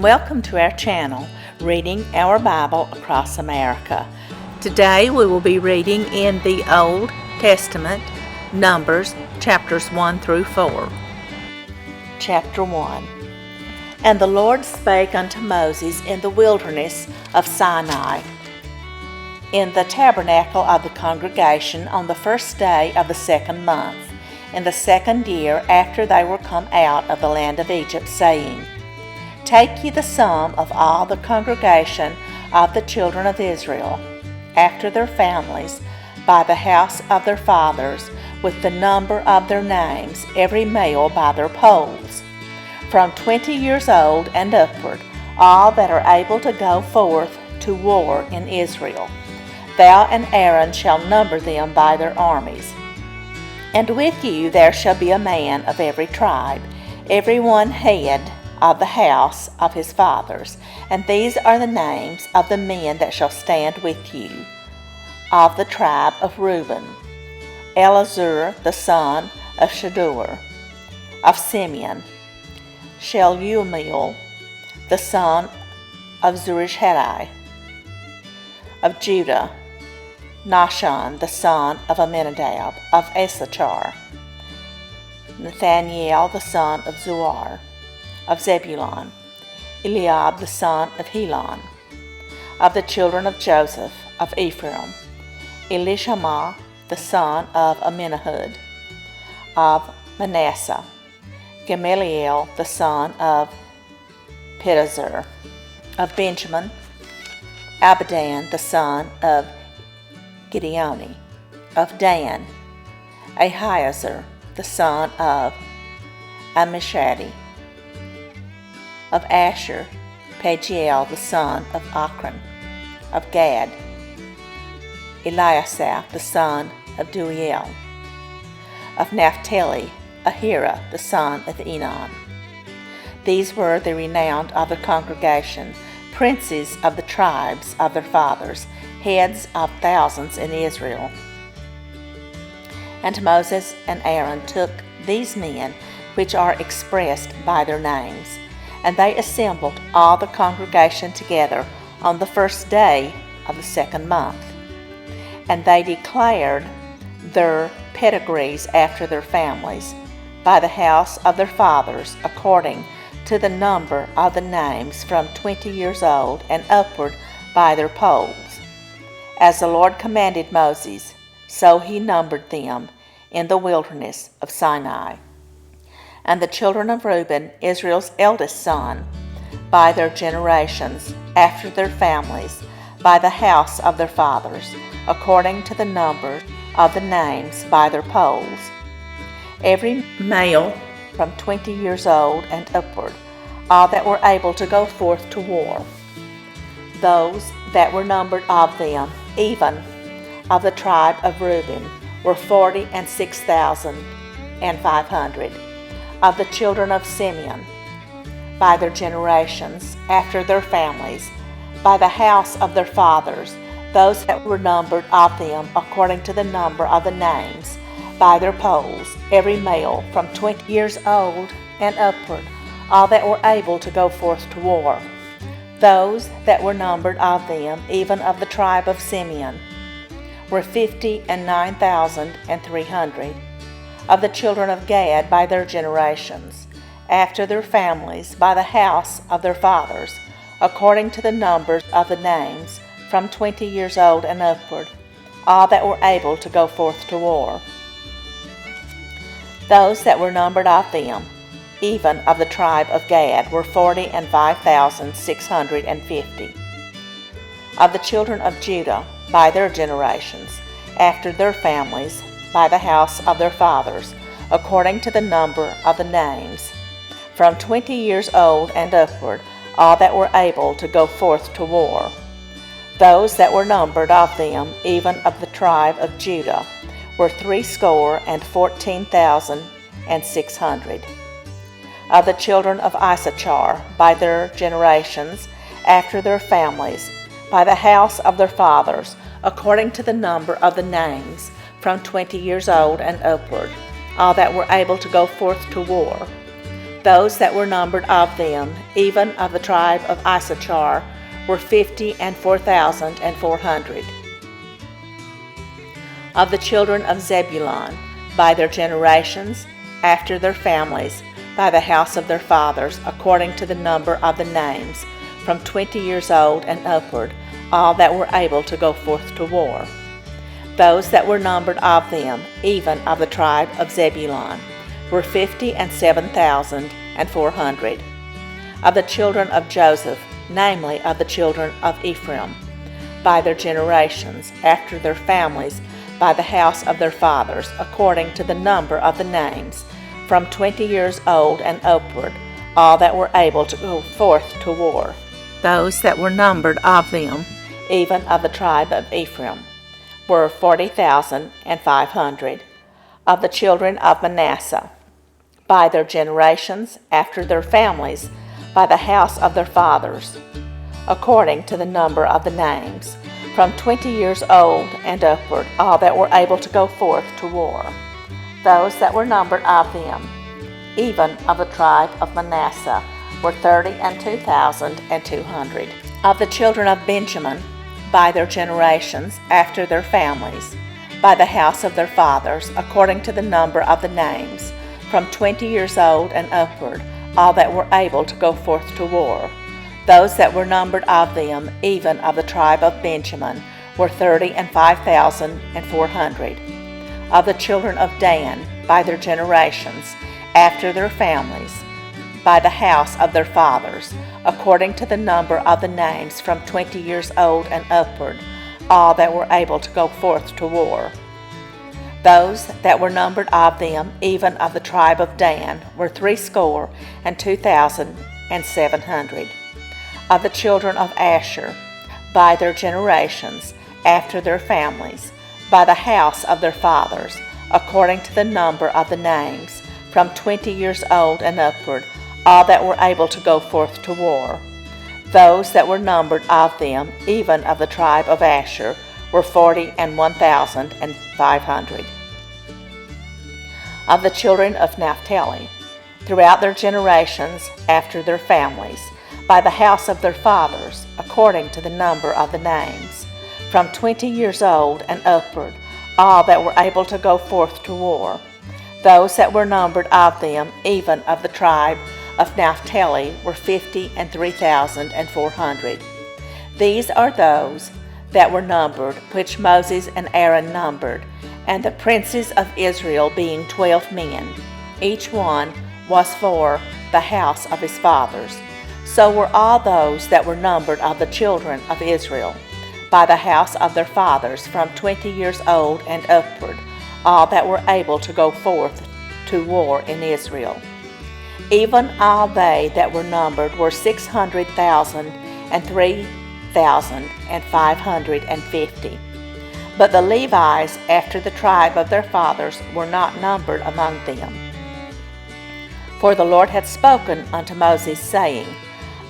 Welcome to our channel, Reading Our Bible Across America. Today we will be reading in the Old Testament, Numbers, chapters 1 through 4. Chapter 1. And the Lord spake unto Moses in the wilderness of Sinai, in the tabernacle of the congregation, on the first day of the second month, in the second year after they were come out of the land of Egypt, saying, Take ye the sum of all the congregation of the children of Israel, after their families, by the house of their fathers, with the number of their names, every male by their polls, from 20 years old and upward, all that are able to go forth to war in Israel. Thou and Aaron shall number them by their armies. And with you there shall be a man of every tribe, every one head of the house of his fathers. And these are the names of the men that shall stand with you. Of the tribe of Reuben, Elazar the son of Shadur. Of Simeon, Shelumiel the son of Zurishadai. Of Judah, Nahshon the son of Amminadab. Of Issachar, Nathaniel the son of Zuar. Of Zebulun, Eliab the son of Helon. Of the children of Joseph, of Ephraim, Elishama the son of Amminahud. Of Manasseh, Gamaliel the son of Pedazur. Of Benjamin, Abidan the son of Gideoni. Of Dan, Ahiezer the son of Amishadi. Of Asher, Pagiel the son of Akron. Of Gad, Eliasaph the son of Deuel. Of Naphtali, Ahira the son of Enon. These were the renowned of the congregation, princes of the tribes of their fathers, heads of thousands in Israel. And Moses and Aaron took these men, which are expressed by their names, and they assembled all the congregation together on the first day of the second month. And they declared their pedigrees after their families, by the house of their fathers, according to the number of the names, from 20 years old and upward, by their polls. As the Lord commanded Moses, so he numbered them in the wilderness of Sinai. And the children of Reuben, Israel's eldest son, by their generations, after their families, by the house of their fathers, according to the number of the names, by their polls. Every male from 20 years old and upward, all that were able to go forth to war. Those that were numbered of them, even of the tribe of Reuben, were 46,500. Of the children of Simeon, by their generations, after their families, by the house of their fathers, those that were numbered of them, according to the number of the names, by their polls, every male from 20 years old and upward, all that were able to go forth to war. Those that were numbered of them, even of the tribe of Simeon, were 59,300. Of the children of Gad, by their generations, after their families, by the house of their fathers, according to the numbers of the names, from 20 years old and upward, all that were able to go forth to war. Those that were numbered of them, even of the tribe of Gad, were 45,650. Of the children of Judah, by their generations, after their families, by the house of their fathers, according to the number of the names, from 20 years old and upward, all that were able to go forth to war. Those that were numbered of them, even of the tribe of Judah, were 314,600. Of the children of Issachar, by their generations, after their families, by the house of their fathers, according to the number of the names, from 20 years old and upward, all that were able to go forth to war. Those that were numbered of them, even of the tribe of Issachar, were 50,004,400. Of the children of Zebulun, by their generations, after their families, by the house of their fathers, according to the number of the names, from 20 years old and upward, all that were able to go forth to war. Those that were numbered of them, even of the tribe of Zebulun, were 57,400. Of the children of Joseph, namely of the children of Ephraim, by their generations, after their families, by the house of their fathers, according to the number of the names, from 20 years old and upward, all that were able to go forth to war. Those that were numbered of them, even of the tribe of Ephraim, were 40,500. Of the children of Manasseh, by their generations, after their families, by the house of their fathers, according to the number of the names, from 20 years old and upward, all that were able to go forth to war. Those that were numbered of them, even of the tribe of Manasseh, were 32,200. Of the children of Benjamin, by their generations, after their families, by the house of their fathers, according to the number of the names, from 20 years old and upward, all that were able to go forth to war. Those that were numbered of them, even of the tribe of Benjamin, were 35,400. Of the children of Dan, by their generations, after their families, by the house of their fathers, according to the number of the names, from 20 years old and upward, all that were able to go forth to war. Those that were numbered of them, even of the tribe of Dan, were 62,700. Of the children of Asher, by their generations, after their families, by the house of their fathers, according to the number of the names, from 20 years old and upward, all that were able to go forth to war. Those that were numbered of them, even of the tribe of Asher, were 41,500. Of the children of Naphtali, throughout their generations, after their families, by the house of their fathers, according to the number of the names, from 20 years old and upward, all that were able to go forth to war. Those that were numbered of them, even of the tribe of Naphtali, were 53,400. These are those that were numbered, which Moses and Aaron numbered, and the princes of Israel being 12 men. Each one was for the house of his fathers. So were all those that were numbered of the children of Israel, by the house of their fathers, from 20 years old and upward, all that were able to go forth to war in Israel. Even all they that were numbered were 600,000 and 3,550. But the Levites, after the tribe of their fathers, were not numbered among them. For the Lord had spoken unto Moses, saying,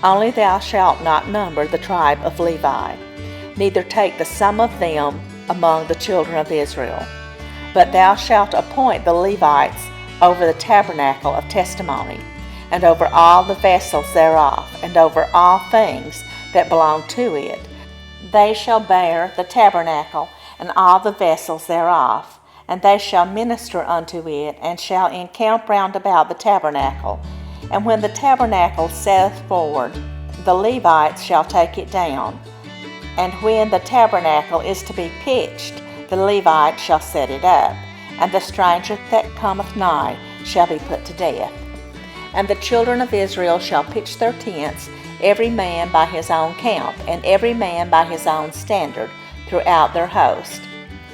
Only thou shalt not number the tribe of Levi, neither take the sum of them among the children of Israel. But thou shalt appoint the Levites over the tabernacle of testimony, and over all the vessels thereof, and over all things that belong to it. They shall bear the tabernacle and all the vessels thereof, and they shall minister unto it, and shall encamp round about the tabernacle. And when the tabernacle saith forward, the Levites shall take it down. And when the tabernacle is to be pitched, the Levites shall set it up, and the stranger that cometh nigh shall be put to death. And the children of Israel shall pitch their tents, every man by his own camp, and every man by his own standard, throughout their host.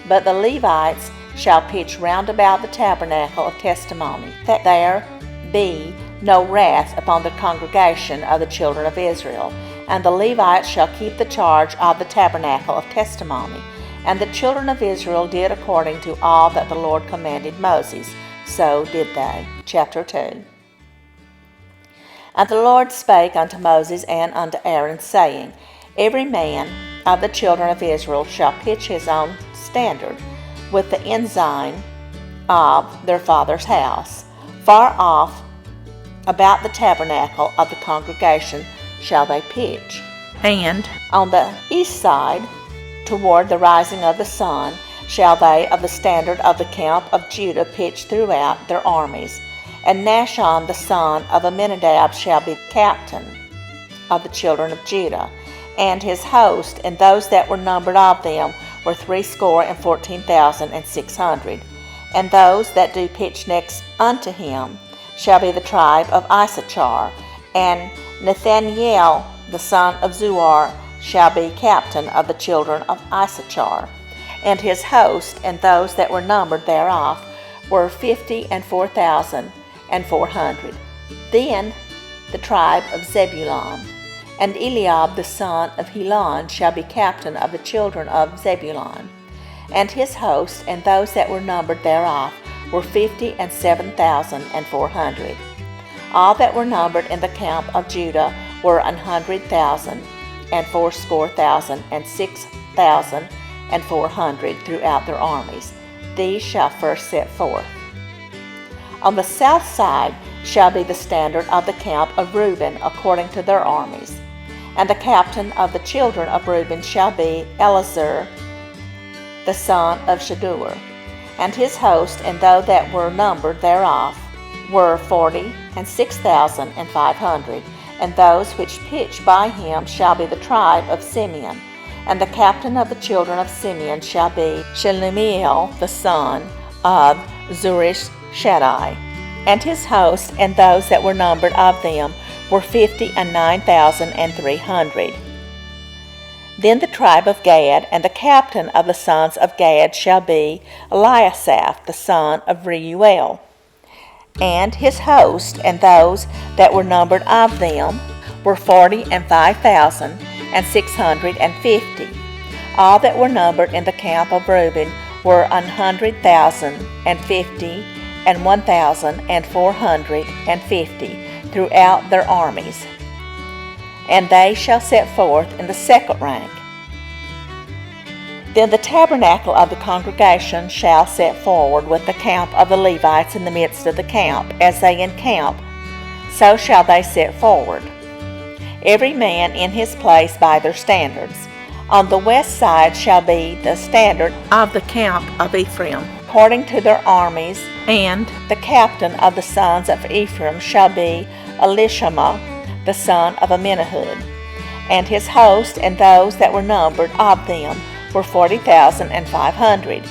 But the Levites shall pitch round about the tabernacle of testimony, that there be no wrath upon the congregation of the children of Israel. And the Levites shall keep the charge of the tabernacle of testimony. And the children of Israel did according to all that the Lord commanded Moses. So did they. Chapter 2. And the Lord spake unto Moses and unto Aaron, saying, Every man of the children of Israel shall pitch his own standard with the ensign of their father's house, far off about the tabernacle of the congregation shall they pitch. And on the east side, toward the rising of the sun, shall they of the standard of the camp of Judah pitch throughout their armies. And Nahshon the son of Amminadab shall be captain of the children of Judah, and his host, and those that were numbered of them were 614,600. And those that do pitch next unto him shall be the tribe of Issachar, and Nathaniel the son of Zuar shall be captain of the children of Issachar. And his host, and those that were numbered thereof, were 54,400. Then the tribe of Zebulun, and Eliab the son of Helon shall be captain of the children of Zebulun. And his host, and those that were numbered thereof, were 57,400. All that were numbered in the camp of Judah were 100,000, and 6,400 throughout their armies. These shall first set forth. On the south side shall be the standard of the camp of Reuben according to their armies. And the captain of the children of Reuben shall be Elazar the son of Shadur. And his host, and those that were numbered thereof, were 46,500. And those which pitch by him shall be the tribe of Simeon. And the captain of the children of Simeon shall be Shelumiel the son of Zurishaddai. And his host, and those that were numbered of them, were 59,300. Then the tribe of Gad, and the captain of the sons of Gad shall be Eliasaph the son of Reuel. And his host, and those that were numbered of them, were 45,650. All that were numbered in the camp of Reuben were 100,050 and 1,450 throughout their armies. And they shall set forth in the second rank. Then the tabernacle of the congregation shall set forward with the camp of the Levites in the midst of the camp. As they encamp, so shall they set forward, every man in his place by their standards. On the west side shall be the standard of the camp of Ephraim, according to their armies, and the captain of the sons of Ephraim shall be Elishama the son of Amminahud. And his host, and those that were numbered of them, were 40,500.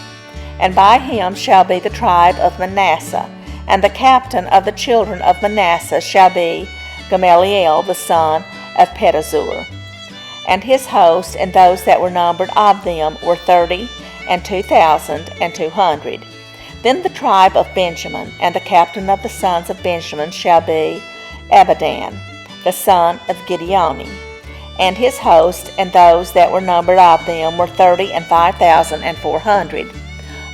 And by him shall be the tribe of Manasseh, and the captain of the children of Manasseh shall be Gamaliel the son of Pedazur. And his host, and those that were numbered of them, were 32,200. Then the tribe of Benjamin, and the captain of the sons of Benjamin shall be Abidan the son of Gideoni. And his host, and those that were numbered of them, were 35,400.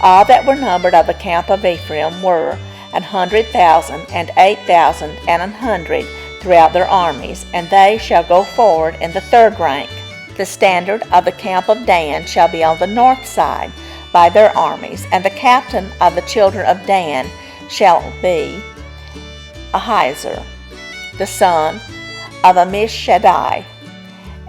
All that were numbered of the camp of Ephraim were 100,000 and 8,100 throughout their armies, and they shall go forward in the third rank. The standard of the camp of Dan shall be on the north side by their armies, and the captain of the children of Dan shall be Ahiezer the son of Ammishaddai.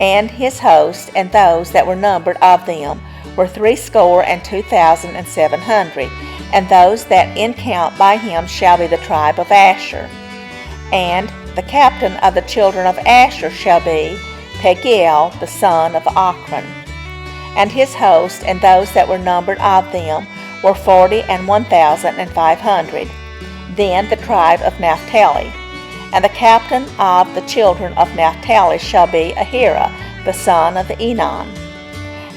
And his host, and those that were numbered of them, were 62,700. And those that encamp by him shall be the tribe of Asher. And the captain of the children of Asher shall be Pagiel the son of Ochran. And his host, and those that were numbered of them, were 41,500. Then the tribe of Naphtali. And the captain of the children of Naphtali shall be Ahira the son of Enan.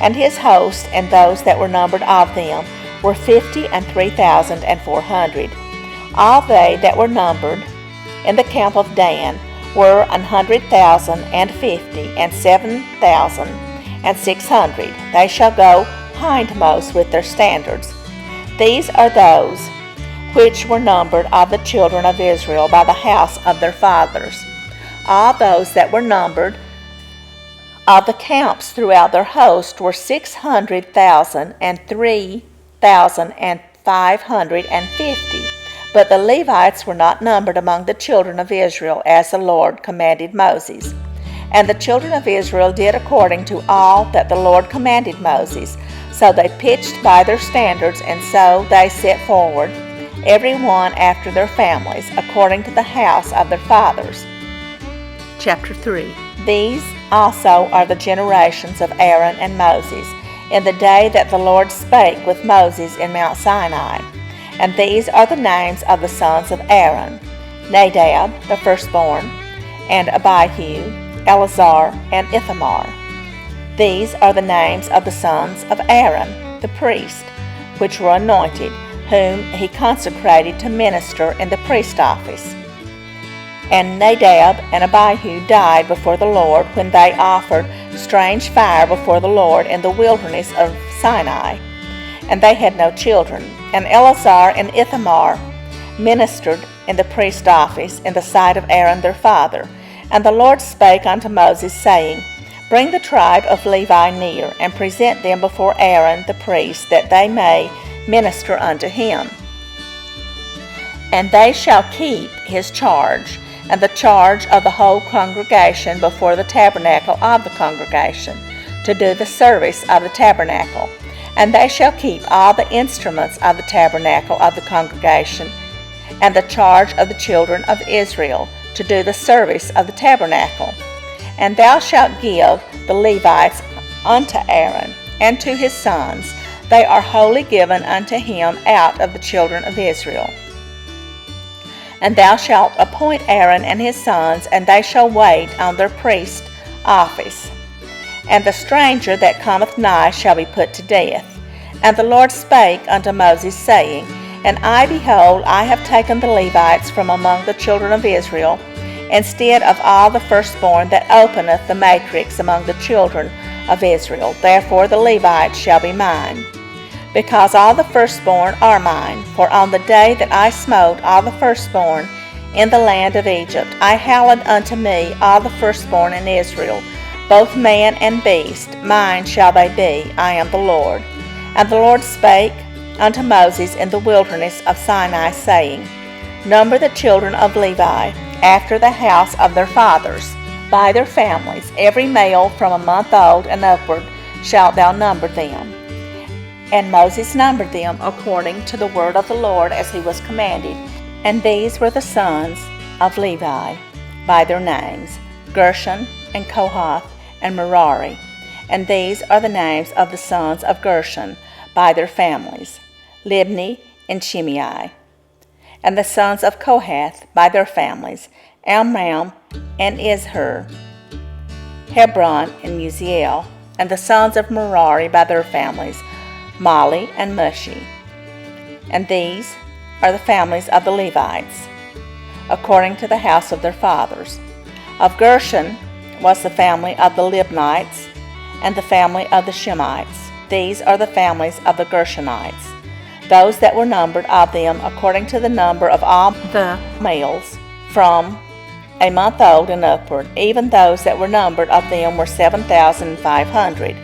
And his host, and those that were numbered of them, were 53,400. All they that were numbered in the camp of Dan were 100,050 and 7,600. They shall go hindmost with their standards. These are those which were numbered of the children of Israel by the house of their fathers. All those that were numbered of the camps throughout their host were 600,000 and 3,550 But the Levites were not numbered among the children of Israel, as the Lord commanded Moses. And the children of Israel did according to all that the Lord commanded Moses. So they pitched by their standards, and so they set forward, every one after their families, according to the house of their fathers. Chapter 3. These also are the generations of Aaron and Moses, in the day that the Lord spake with Moses in Mount Sinai. And these are the names of the sons of Aaron: Nadab, the firstborn, and Abihu, Eleazar, and Ithamar. These are the names of the sons of Aaron, the priest, which were anointed, whom he consecrated to minister in the priest office. And Nadab and Abihu died before the Lord when they offered strange fire before the Lord in the wilderness of Sinai. And they had no children. And Eleazar and Ithamar ministered in the priest office in the sight of Aaron their father. And the Lord spake unto Moses, saying, Bring the tribe of Levi near, and present them before Aaron the priest, that they may minister unto him. And they shall keep his charge, and the charge of the whole congregation before the tabernacle of the congregation, to do the service of the tabernacle. And they shall keep all the instruments of the tabernacle of the congregation, and the charge of the children of Israel, to do the service of the tabernacle. And thou shalt give the Levites unto Aaron, and to his sons. They are wholly given unto him out of the children of Israel. And thou shalt appoint Aaron and his sons, and they shall wait on their priest office. And the stranger that cometh nigh shall be put to death. And the Lord spake unto Moses, saying, And I, behold, I have taken the Levites from among the children of Israel, instead of all the firstborn that openeth the matrix among the children of Israel. Therefore the Levites shall be mine, because all the firstborn are mine. For on the day that I smote all the firstborn in the land of Egypt, I hallowed unto me all the firstborn in Israel, both man and beast. Mine shall they be. I am the Lord. And the Lord spake unto Moses in the wilderness of Sinai, saying, Number the children of Levi after the house of their fathers, by their families, every male from a month old and upward shalt thou number them. And Moses numbered them according to the word of the Lord, as he was commanded. And these were the sons of Levi by their names, Gershon, and Kohath, and Merari. And these are the names of the sons of Gershon by their families, Libni and Shimei. And the sons of Kohath by their families, Amram and Izhar, Hebron and Uziel. And the sons of Merari by their families, Mali and Mushi. And these are the families of the Levites, according to the house of their fathers. Of Gershon was the family of the Libnites, and the family of the Shemites. These are the families of the Gershonites, those that were numbered of them according to the number of all the males from a month old and upward. Even those that were numbered of them were 7,500.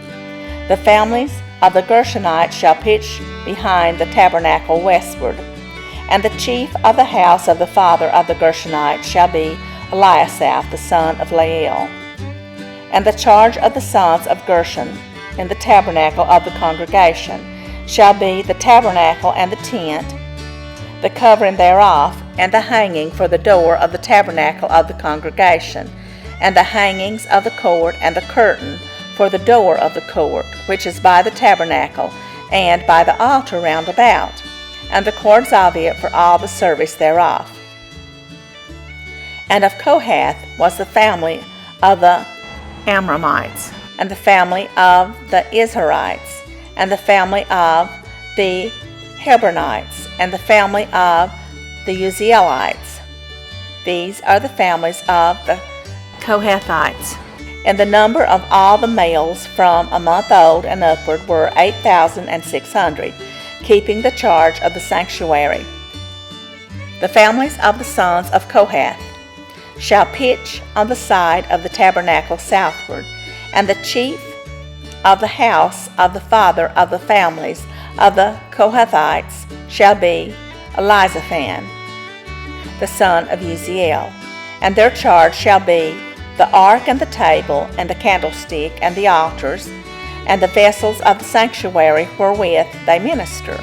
The families of the Gershonites shall pitch behind the tabernacle westward. And the chief of the house of the father of the Gershonites shall be Eliasaph the son of Lael. And the charge of the sons of Gershon in the tabernacle of the congregation shall be the tabernacle and the tent, the covering thereof, and the hanging for the door of the tabernacle of the congregation, and the hangings of the court, and the curtain for the door of the court, which is by the tabernacle, and by the altar round about, and the cords of it for all the service thereof. And of Kohath was the family of the Amramites, and the family of the Izharites, and the family of the Hebronites, and the family of the Uzielites. These are the families of the Kohathites. And the number of all the males from a month old and upward were 8,600, keeping the charge of the sanctuary. The families of the sons of Kohath shall pitch on the side of the tabernacle southward, and the chief of the house of the father of the families of the Kohathites shall be Elizaphan. the son of Uzziel. And their charge shall be the ark and the table and the candlestick and the altars and the vessels of the sanctuary wherewith they minister,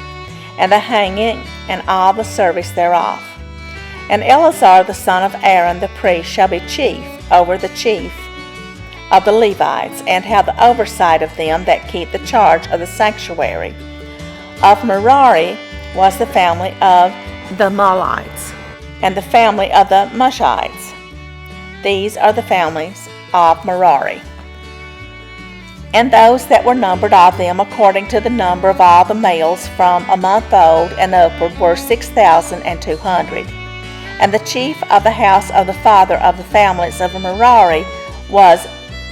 and the hanging and all the service thereof. And Eleazar the son of Aaron the priest shall be chief over the chief of the Levites, and have the oversight of them that keep the charge of the sanctuary. Of Merari was the family of the Mahlites, and the family of the Mushites. These are the families of Merari. And those that were numbered of them according to the number of all the males from a month old and upward were 6,200. And the chief of the house of the father of the families of Merari was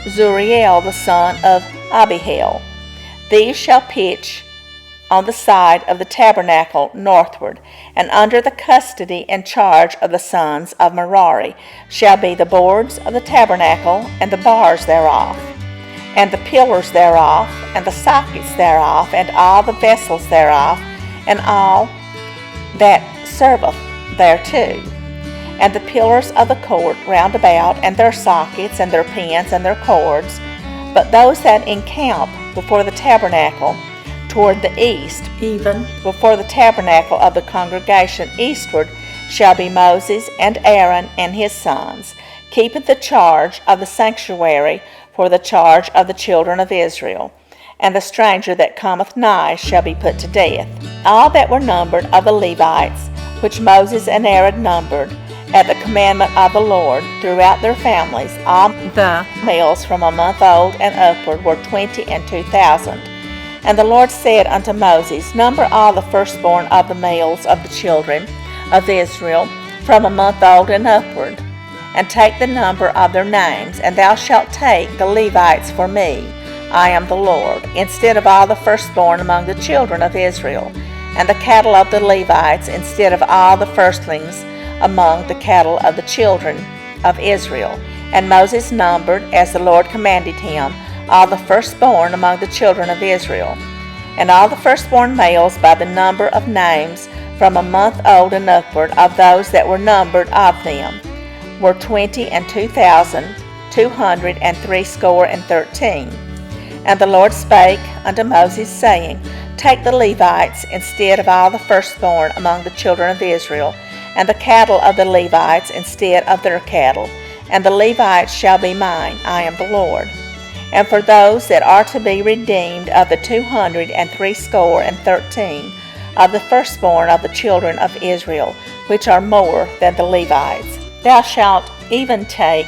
Zuriel the son of Abihail. These shall pitch on the side of the tabernacle northward, and under the custody and charge of the sons of Merari shall be the boards of the tabernacle and the bars thereof, and the pillars thereof, and the sockets thereof, and all the vessels thereof, and all that serveth thereto, and the pillars of the court round about, and their sockets, and their pins, and their cords. But those that encamp before the tabernacle toward the east, even before the tabernacle of the congregation eastward, shall be Moses and Aaron and his sons, keeping the charge of the sanctuary for the charge of the children of Israel. And the stranger that cometh nigh shall be put to death. All that were numbered of the Levites, which Moses and Aaron numbered, at the commandment of the Lord, throughout their families, all the males from a month old and upward were 22,000. And the Lord said unto Moses, Number all the firstborn of the males of the children of Israel from a month old and upward, and take the number of their names, and thou shalt take the Levites for me. I am the Lord, instead of all the firstborn among the children of Israel, and the cattle of the Levites, instead of all the firstlings among the cattle of the children of Israel. And Moses numbered, as the Lord commanded him, all the firstborn among the children of Israel. And all the firstborn males by the number of names from a month old and upward of those that were numbered of them were 22,213. And the Lord spake unto Moses, saying, Take the Levites instead of all the firstborn among the children of Israel, and the cattle of the Levites instead of their cattle, and the Levites shall be mine. I am the Lord. And for those that are to be redeemed of the 213 of the firstborn of the children of Israel, which are more than the Levites, thou shalt even take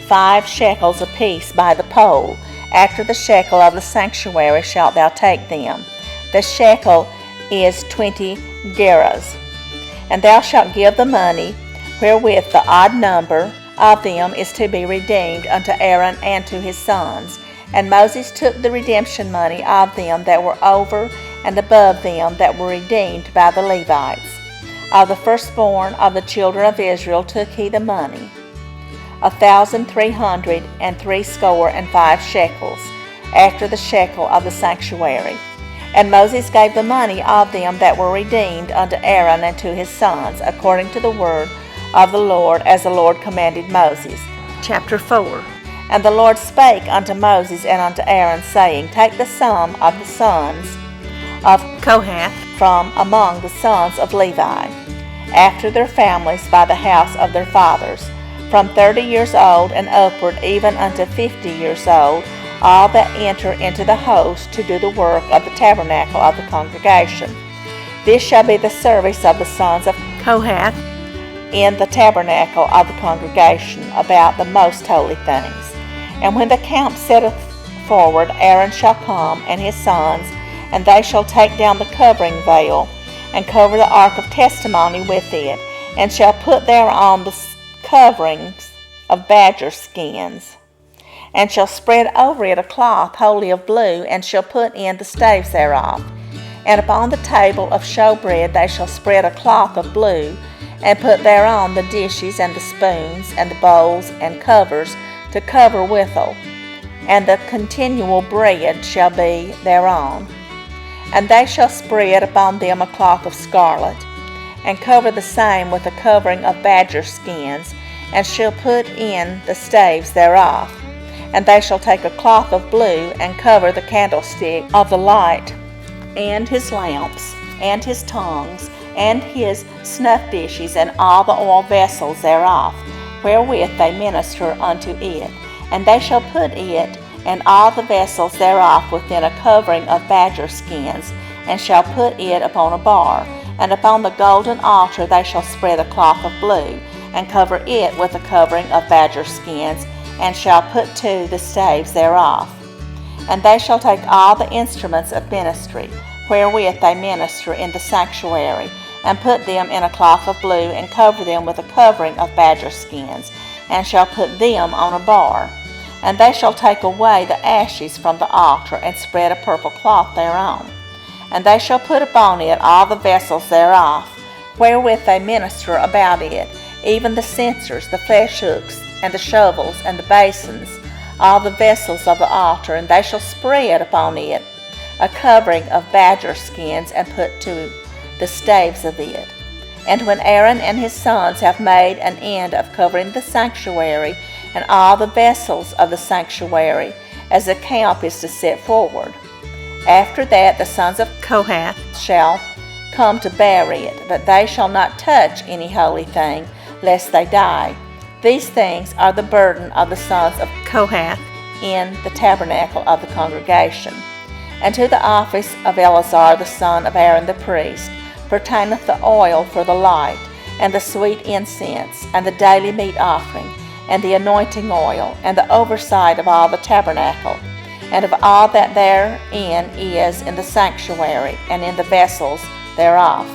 5 shekels apiece by the poll. After the shekel of the sanctuary shalt thou take them. The shekel is 20 gerahs. And thou shalt give the money wherewith the odd number of them is to be redeemed unto Aaron and to his sons. And Moses took the redemption money of them that were over and above them that were redeemed by the Levites. Of the firstborn of the children of Israel took he the money, 1,365 shekels, after the shekel of the sanctuary. And Moses gave the money of them that were redeemed unto Aaron and to his sons, according to the word of the Lord, as the Lord commanded Moses. Chapter 4. And the Lord spake unto Moses and unto Aaron, saying, Take the sum of the sons of Kohath from among the sons of Levi, after their families by the house of their fathers, from 30 years old and upward, even unto 50 years old, all that enter into the host to do the work of the tabernacle of the congregation. This shall be the service of the sons of Kohath in the tabernacle of the congregation about the most holy things. And when the camp setteth forward, Aaron shall come and his sons, and they shall take down the covering veil, and cover the ark of testimony with it, and shall put thereon the coverings of badger skins, and shall spread over it a cloth wholly of blue, and shall put in the staves thereof. And upon the table of showbread they shall spread a cloth of blue, and put thereon the dishes and the spoons and the bowls and covers to cover withal, and the continual bread shall be thereon. And they shall spread upon them a cloth of scarlet, and cover the same with a covering of badger skins, and shall put in the staves thereof. And they shall take a cloth of blue, and cover the candlestick of the light, and his lamps, and his tongues, and his snuff dishes, and all the oil vessels thereof, wherewith they minister unto it. And they shall put it and all the vessels thereof within a covering of badger skins, and shall put it upon a bar. And upon the golden altar they shall spread a cloth of blue, and cover it with a covering of badger skins, and shall put to the staves thereof. And they shall take all the instruments of ministry, wherewith they minister in the sanctuary, and put them in a cloth of blue, and cover them with a covering of badger skins, and shall put them on a bar. And they shall take away the ashes from the altar, and spread a purple cloth thereon. And they shall put upon it all the vessels thereof, wherewith they minister about it, even the censers, the flesh hooks, and the shovels, and the basins, all the vessels of the altar. And they shall spread upon it a covering of badger skins, and put to the staves of it. And when Aaron and his sons have made an end of covering the sanctuary, and all the vessels of the sanctuary, as the camp is to set forward, after that the sons of Kohath shall come to bury it, but they shall not touch any holy thing, lest they die. These things are the burden of the sons of Kohath in the tabernacle of the congregation. And to the office of Eleazar the son of Aaron the priest pertaineth the oil for the light, and the sweet incense, and the daily meat offering, and the anointing oil, and the oversight of all the tabernacle, and of all that therein is in the sanctuary, and in the vessels thereof.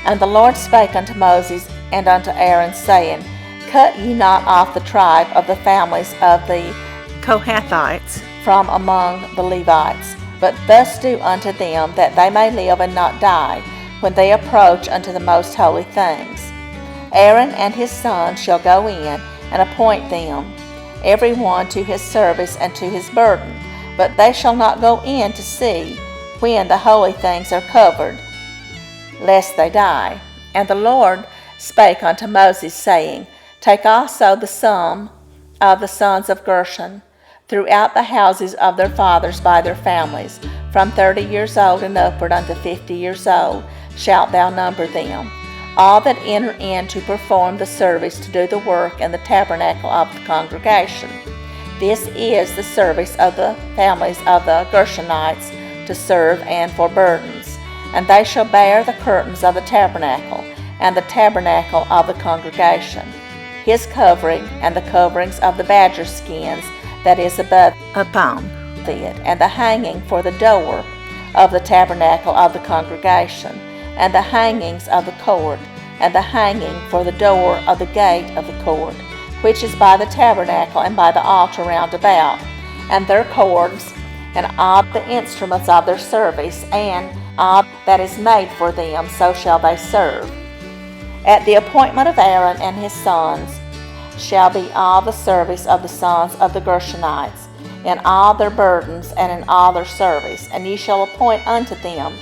And the Lord spake unto Moses and unto Aaron, saying, Cut ye not off the tribe of the families of the Kohathites from among the Levites, but thus do unto them, that they may live and not die, when they approach unto the most holy things. Aaron and his sons shall go in, and appoint them, every one to his service and to his burden, but they shall not go in to see when the holy things are covered, lest they die. And the Lord spake unto Moses, saying, Take also the sum of the sons of Gershon, throughout the houses of their fathers by their families, from 30 years old and upward unto 50 years old shalt thou number them, all that enter in to perform the service to do the work in the tabernacle of the congregation. This is the service of the families of the Gershonites to serve and for burdens. And they shall bear the curtains of the tabernacle, and the tabernacle of the congregation, his covering, and the coverings of the badger skins that is above upon it, and the hanging for the door of the tabernacle of the congregation, and the hangings of the court, and the hanging for the door of the gate of the court, which is by the tabernacle and by the altar round about, and their cords, and all the instruments of their service, and all that is made for them, so shall they serve. At the appointment of Aaron and his sons shall be all the service of the sons of the Gershonites, in all their burdens and in all their service, and ye shall appoint unto them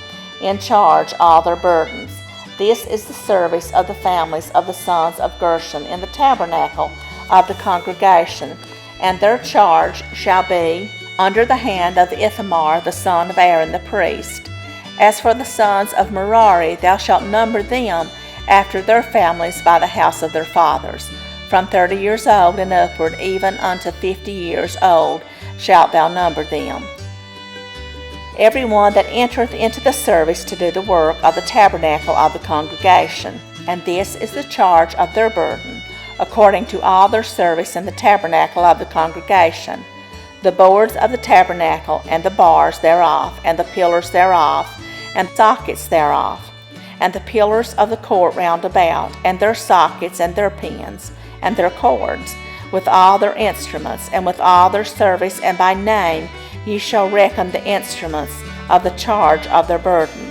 in charge all their burdens. This is the service of the families of the sons of Gershon in the tabernacle of the congregation, and their charge shall be under the hand of Ithamar the son of Aaron the priest. As for the sons of Merari, thou shalt number them after their families by the house of their fathers. From 30 years old and upward, even unto 50 years old, shalt thou number them. Every one that entereth into the service to do the work of the tabernacle of the congregation. And this is the charge of their burden, according to all their service in the tabernacle of the congregation: the boards of the tabernacle, and the bars thereof, and the pillars thereof, and sockets thereof, and the pillars of the court round about, and their sockets, and their pins, and their cords, with all their instruments, and with all their service, and by name ye shall reckon the instruments of the charge of their burden.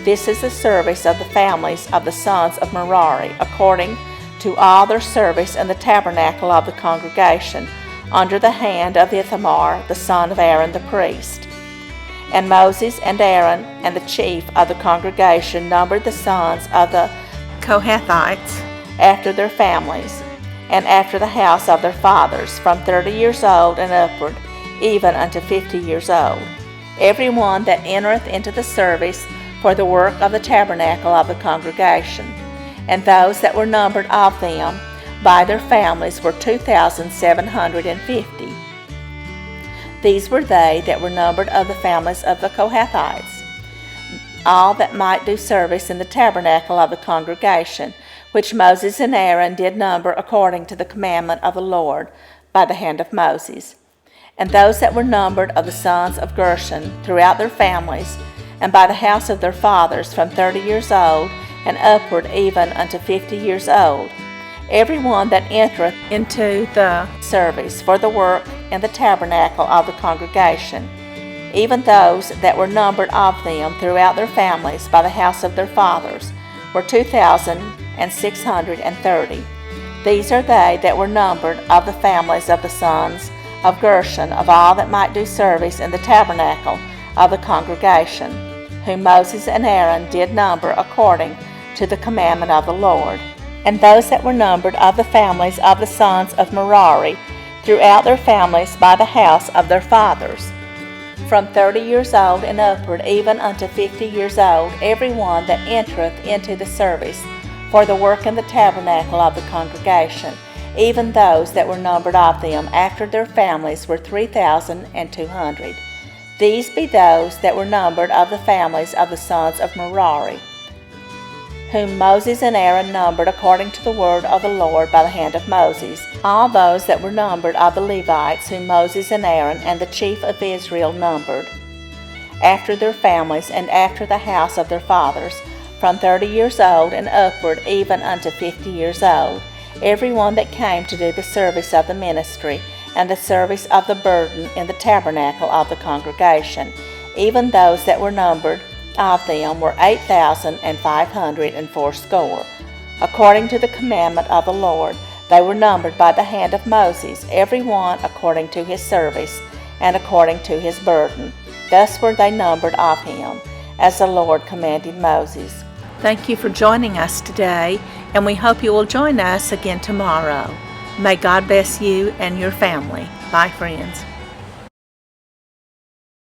This is the service of the families of the sons of Merari, according to all their service in the tabernacle of the congregation, under the hand of Ithamar the son of Aaron the priest. And Moses and Aaron and the chief of the congregation numbered the sons of the Kohathites after their families, and after the house of their fathers, from 30 years old and upward, even unto 50 years old. Every one that entereth into the service for the work of the tabernacle of the congregation. And those that were numbered of them by their families were 2,750. These were they that were numbered of the families of the Kohathites, all that might do service in the tabernacle of the congregation, which Moses and Aaron did number according to the commandment of the Lord by the hand of Moses. And those that were numbered of the sons of Gershon throughout their families, and by the house of their fathers, from 30 years old and upward, even unto 50 years old, every one that entereth into the service for the work in the tabernacle of the congregation, even those that were numbered of them throughout their families by the house of their fathers, were 2,630. These are they that were numbered of the families of the sons of Gershon, of all that might do service in the tabernacle of the congregation, whom Moses and Aaron did number according to the commandment of the Lord. And those that were numbered of the families of the sons of Merari throughout their families by the house of their fathers, from 30 years old and upward, even unto 50 years old, every one that entereth into the service for the work in the tabernacle of the congregation, even those that were numbered of them after their families were 3,200. These be those that were numbered of the families of the sons of Merari, whom Moses and Aaron numbered according to the word of the Lord by the hand of Moses, all those that were numbered of the Levites, whom Moses and Aaron and the chief of Israel numbered, after their families and after the house of their fathers, from 30 years old and upward, even unto 50 years old, every one that came to do the service of the ministry and the service of the burden in the tabernacle of the congregation, even those that were numbered of them were 8,580. According to the commandment of the Lord, they were numbered by the hand of Moses, every one according to his service and according to his burden. Thus were they numbered of him, as the Lord commanded Moses. Thank you for joining us today, and we hope you will join us again tomorrow. May God bless you and your family. Bye, friends.